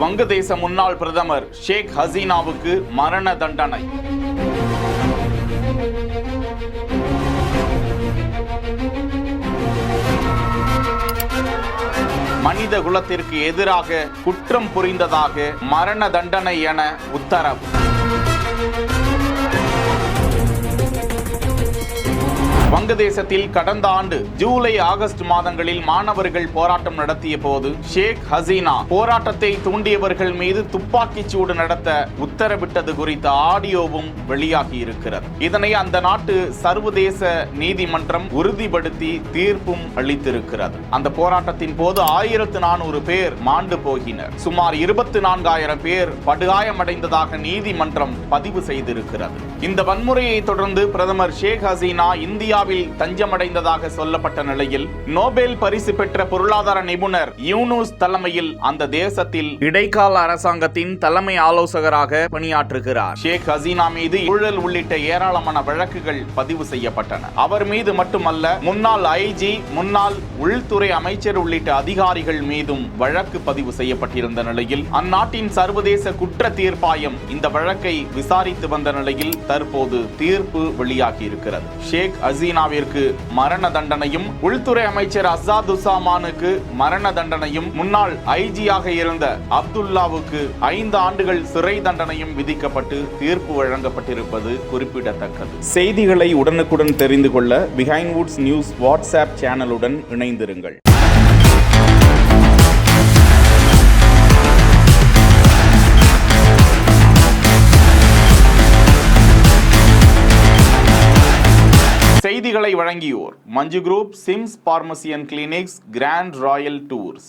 வங்கதேச முன்னாள் பிரதமர் ஷேக் ஹசீனாவுக்கு மரண தண்டனை. மனித குலத்திற்கு எதிராக குற்றம் புரிந்ததாக மரண தண்டனை என உத்தரவு. வங்கதேசத்தில் கடந்த ஆண்டு ஜூலை ஆகஸ்ட் மாதங்களில் மாணவர்கள் போராட்டம் நடத்திய போது ஷேக் ஹசீனா போராட்டத்தை தூண்டியவர்கள் மீது துப்பாக்கிச் சூடு நடத்த உத்தரவிட்டது குறித்த ஆடியோவும் வெளியாகி இருக்கிறது. இதனை அந்த நாட்டு சர்வதேச நீதிமன்றம் உறுதிப்படுத்தி தீர்ப்பும் அளித்திருக்கிறது. அந்த போராட்டத்தின் போது 1400 பேர் மாண்டு போகினர். சுமார் 24,000 பேர் படுகாயமடைந்ததாக நீதிமன்றம் பதிவு செய்திருக்கிறது. இந்த வன்முறையை தொடர்ந்து பிரதமர் ஷேக் ஹசீனா இந்தியாவில் தஞ்சமடைந்ததாக சொல்லப்பட்ட நிலையில் நோபல் பரிசு பெற்ற பொருளாதார நிபுணர் யூனுஸ் தலைமையில் அந்த தேசத்தில் இடைக்கால அரசாங்கத்தின் தலைமை ஆலோசகராக பணியாற்றுகிறார். ஷேக் ஹசீனா மீது ஊழல் உள்ளிட்ட ஏராளமான வழக்குகள் பதிவு செய்யப்பட்டன. அவர் மீது மட்டுமல்ல, முன்னாள் ஐஜி, முன்னாள் உள்துறை அமைச்சர் உள்ளிட்ட அதிகாரிகள் மீதும் வழக்கு பதிவு செய்யப்பட்டிருந்த நிலையில் அந்நாட்டின் சர்வதேச குற்ற தீர்ப்பாயம் இந்த வழக்கை விசாரித்து வந்த நிலையில் தற்போது தீர்ப்பு வெளியாகி இருக்கிறது. ஷேக் ஹசீனாவிற்கு மரண தண்டனையும், உள்துறை அமைச்சர் அசாதுசாமானுக்கு மரண தண்டனையும், முன்னாள் ஐஜியாக இருந்த அப்துல்லாவுக்கு 5 ஆண்டுகள் சிறை தண்டனையும் விதிக்கப்பட்டு தீர்ப்பு வழங்கப்பட்டிருப்பது குறிப்பிடத்தக்கது. செய்திகளை உடனுக்குடன் தெரிந்து கொள்ள பிஹைண்ட் வுட்ஸ் நியூஸ் வாட்ஸ்அப் சேனலுடன் இணைந்திருங்கள். செய்திகளை வழங்கியோர் Manju group, Sims pharmacy and clinics, grand royal tours.